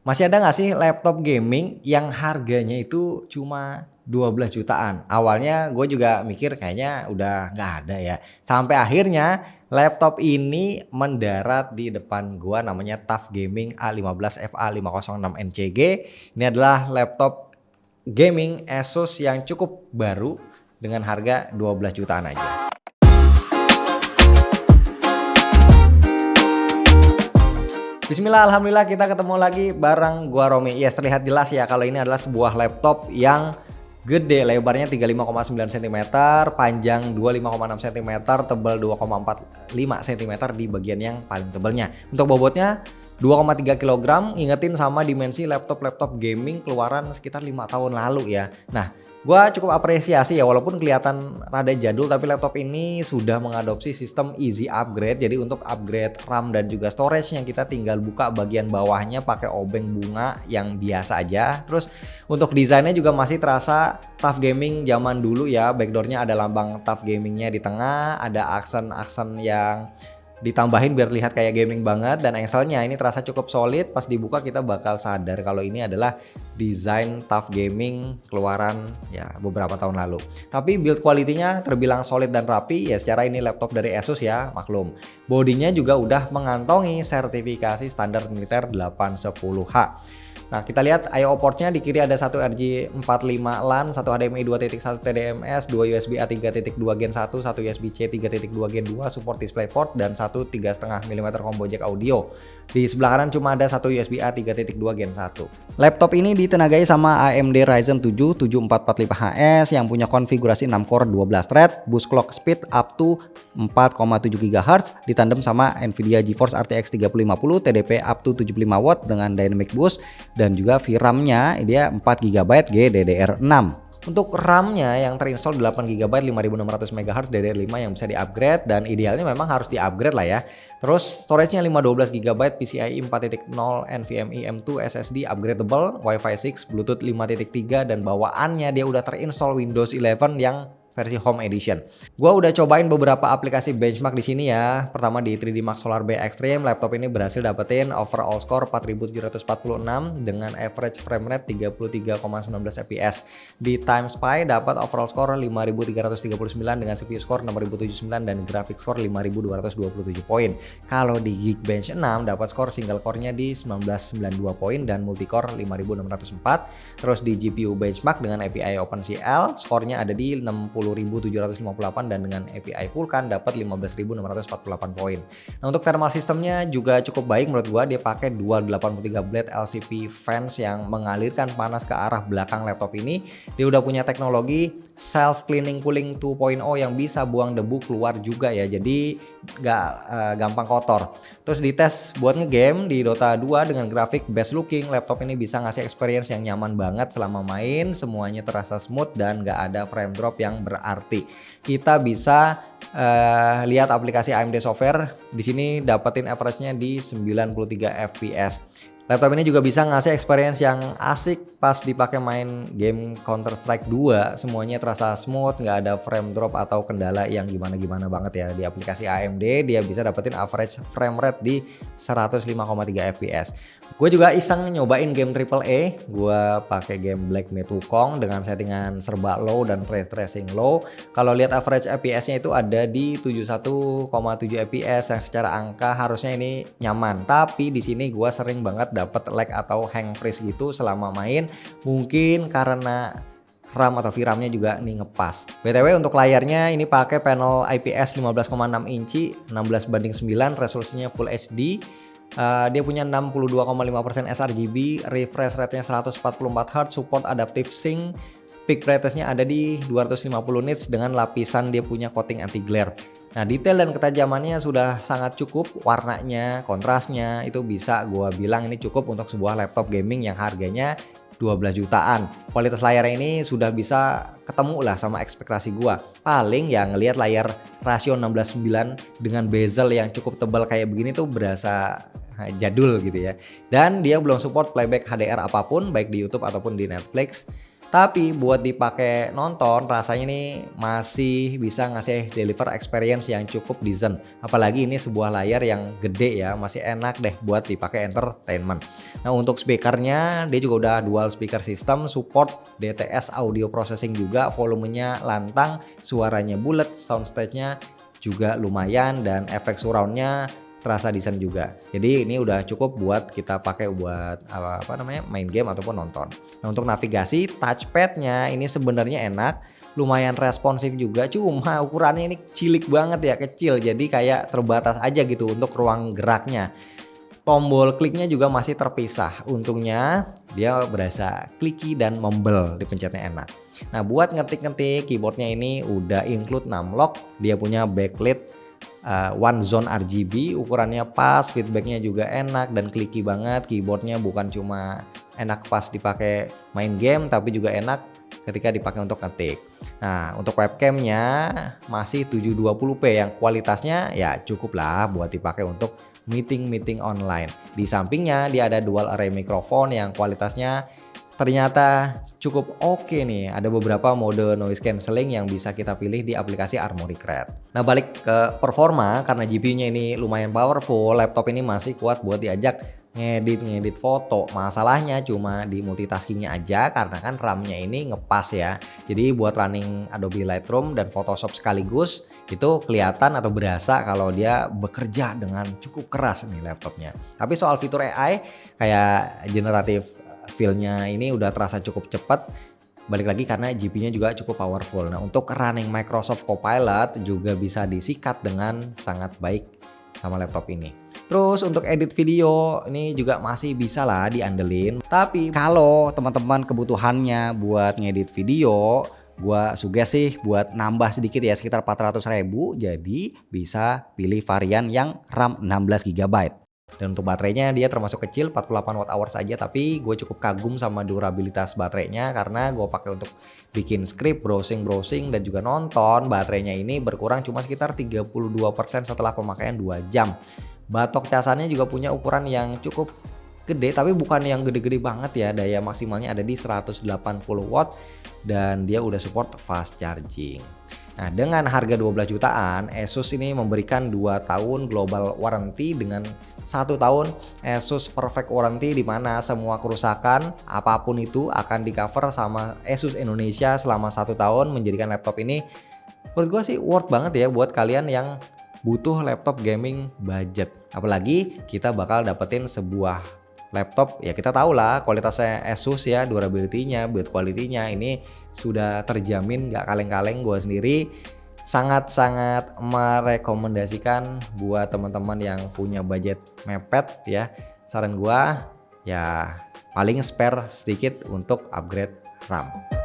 Masih ada nggak sih laptop gaming yang harganya itu cuma 12 jutaan? Awalnya gue juga mikir kayaknya udah nggak ada ya. Sampai akhirnya laptop ini mendarat di depan gue, namanya TUF Gaming A15 FA506 NCG. Ini adalah laptop gaming Asus yang cukup baru dengan harga 12 jutaan aja. Bismillah, alhamdulillah kita ketemu lagi bareng gua Romi. Yes, terlihat jelas ya kalau ini adalah sebuah laptop yang gede, lebarnya 35,9 cm, panjang 25,6 cm, tebal 2,45 cm di bagian yang paling tebalnya. Untuk bobotnya 2,3 kg, ingetin sama dimensi laptop gaming keluaran sekitar 5 tahun lalu ya. Nah, gua cukup apresiasi ya, walaupun kelihatan rada jadul tapi laptop ini sudah mengadopsi sistem easy upgrade. Jadi untuk upgrade RAM dan juga storage yang kita tinggal buka bagian bawahnya pakai obeng bunga yang biasa aja. Terus untuk desainnya juga masih terasa TUF Gaming zaman dulu ya. Backdoornya ada lambang TUF Gamingnya di tengah, ada aksen-aksen yang ditambahin biar lihat kayak gaming banget, dan engselnya ini terasa cukup solid. Pas dibuka kita bakal sadar kalau ini adalah desain TUF Gaming keluaran ya beberapa tahun lalu. Tapi build quality-nya terbilang solid dan rapi ya, secara ini laptop dari Asus ya, maklum. Bodinya juga udah mengantongi sertifikasi standar militer 810H. Nah, kita lihat I/O portnya di kiri ada satu RJ45 LAN, satu HDMI 2.1 TDMS, 2 USB A 3.2 Gen 1, satu USB C 3.2 Gen 2, support DisplayPort, dan satu 3,5 mm combo jack audio. Di sebelah kanan cuma ada satu USB A 3.2 Gen 1. Laptop ini ditenagai sama AMD Ryzen 7 7445HS yang punya konfigurasi 6 core 12 thread, boost clock speed up to 4,7 GHz, ditandem sama Nvidia GeForce RTX 3050 TDP up to 75 watt dengan dynamic boost, dan juga VRAM-nya dia 4 GB GDDR6. Untuk RAM-nya yang terinstall 8 GB 5600 MHz DDR5 yang bisa di-upgrade, dan idealnya memang harus di-upgrade lah ya. Terus storage-nya 512 GB PCIe 4.0 NVMe M.2 SSD upgradable, Wi-Fi 6, Bluetooth 5.3, dan bawaannya dia udah terinstall Windows 11 yang versi Home Edition. Gua udah cobain beberapa aplikasi benchmark di sini ya. Pertama di 3D Max Solar Bay Extreme, laptop ini berhasil dapetin overall score 4746 dengan average frame rate 33,19 fps. Di Time Spy dapat overall score 5339 dengan CPU score 6079 dan graphic score 5227 poin. Kalau di Geekbench 6 dapat skor single core-nya di 1992 poin dan multicore 5604. Terus di GPU benchmark dengan API OpenCL, skornya ada di 60.758 dan dengan API Vulkan dapat 15.648 poin. Nah, untuk thermal systemnya juga cukup baik menurut gua. Dia pakai dual 83 blade LCP fans yang mengalirkan panas ke arah belakang laptop ini. Dia udah punya teknologi self cleaning cooling 2.0 yang bisa buang debu keluar juga ya. Jadi gak gampang kotor. Terus dites buat ngegame di Dota 2 dengan grafik best looking, laptop ini bisa ngasih experience yang nyaman banget selama main. Semuanya terasa smooth dan gak ada frame drop yang berarti. Kita bisa lihat aplikasi AMD Software. Di sini dapetin average-nya di 93 fps. Laptop ini juga bisa ngasih experience yang asik pas dipakai main game Counter Strike 2. Semuanya terasa smooth, nggak ada frame drop atau kendala yang gimana-gimana banget ya. Di aplikasi AMD dia bisa dapetin average frame rate di 105,3 fps. Gue juga iseng nyobain game AAA. Gue pakai game Black Myth Wukong dengan settingan serba low dan ray tracing low. Kalau lihat average fps-nya itu ada di 71,7 fps yang secara angka harusnya ini nyaman. Tapi di sini gue sering banget dapat lag atau hang freeze gitu selama main, mungkin karena RAM atau VRAM-nya juga nih ngepas. BTW untuk layarnya ini pakai panel IPS 15,6 inci 16:9, resolusinya Full HD. Dia punya 62,5% sRGB, refresh rate-nya 144Hz, support adaptive sync. Peak brightness-nya ada di 250 nits dengan lapisan dia punya coating anti glare. Nah, detail dan ketajamannya sudah sangat cukup, warnanya, kontrasnya itu bisa gua bilang ini cukup untuk sebuah laptop gaming yang harganya 12 jutaan. Kualitas layar ini sudah bisa ketemu lah sama ekspektasi gua. Paling ya ngelihat layar rasio 16:9 dengan bezel yang cukup tebal kayak begini tuh berasa jadul gitu ya. Dan dia belum support playback HDR apapun baik di YouTube ataupun di Netflix. Tapi buat dipakai nonton rasanya ini masih bisa ngasih deliver experience yang cukup decent. Apalagi ini sebuah layar yang gede ya, masih enak deh buat dipakai entertainment. Nah untuk speakernya dia juga udah dual speaker system, support DTS audio processing juga, volumenya lantang, suaranya bulat, soundstage-nya juga lumayan dan efek surround-nya terasa desain juga. Jadi ini udah cukup buat kita pakai buat main game ataupun nonton. Nah untuk navigasi touchpadnya ini sebenarnya enak, lumayan responsif juga. Cuma ukurannya ini cilik banget ya, kecil. Jadi kayak terbatas aja gitu untuk ruang geraknya. Tombol kliknya juga masih terpisah. Untungnya dia berasa clicky dan membel, dipencetnya enak. Nah buat ngetik-ngetik keyboardnya ini udah include numlock. Dia punya backlit one zone RGB, ukurannya pas, feedbacknya juga enak dan clicky banget. Keyboardnya bukan cuma enak pas dipakai main game, tapi juga enak ketika dipakai untuk ngetik. Nah untuk webcamnya masih 720p yang kualitasnya ya cukup lah buat dipakai untuk meeting online. Di sampingnya dia ada dual array mikrofon yang kualitasnya ternyata cukup oke nih. Ada beberapa mode noise cancelling yang bisa kita pilih di aplikasi Armoury Crate. Nah balik ke performa, karena GPU-nya ini lumayan powerful, laptop ini masih kuat buat diajak ngedit foto. Masalahnya cuma di multitaskingnya aja karena kan RAM-nya ini ngepas ya. Jadi buat running Adobe Lightroom dan Photoshop sekaligus itu kelihatan atau berasa kalau dia bekerja dengan cukup keras nih laptopnya. Tapi soal fitur AI kayak generative feel-nya ini udah terasa cukup cepat, balik lagi karena GPU-nya juga cukup powerful. Nah untuk running Microsoft Copilot juga bisa disikat dengan sangat baik sama laptop ini. Terus untuk edit video ini juga masih bisa lah diandelin. Tapi kalau teman-teman kebutuhannya buat ngedit video, gua suggest sih buat nambah sedikit ya, sekitar 400.000, jadi bisa pilih varian yang RAM 16GB. Dan untuk baterainya dia termasuk kecil, 48 Wh saja, tapi gue cukup kagum sama durabilitas baterainya karena gue pakai untuk bikin script, browsing dan juga nonton. Baterainya ini berkurang cuma sekitar 32% setelah pemakaian 2 jam. Batok casannya juga punya ukuran yang cukup gede, tapi bukan yang gede-gede banget ya. Daya maksimalnya ada di 180 watt dan dia udah support fast charging. Nah dengan harga 12 jutaan, Asus ini memberikan 2 tahun global warranty dengan 1 tahun Asus Perfect Warranty, di mana semua kerusakan apapun itu akan di cover sama Asus Indonesia selama 1 tahun, menjadikan laptop ini menurut gue sih worth banget ya buat kalian yang butuh laptop gaming budget. Apalagi kita bakal dapetin sebuah laptop ya, kita tahu lah kualitasnya Asus ya, durability-nya, build quality-nya ini sudah terjamin gak kaleng-kaleng. Gue sendiri sangat-sangat merekomendasikan buat teman-teman yang punya budget mepet ya. Saran gue ya paling spare sedikit untuk upgrade RAM.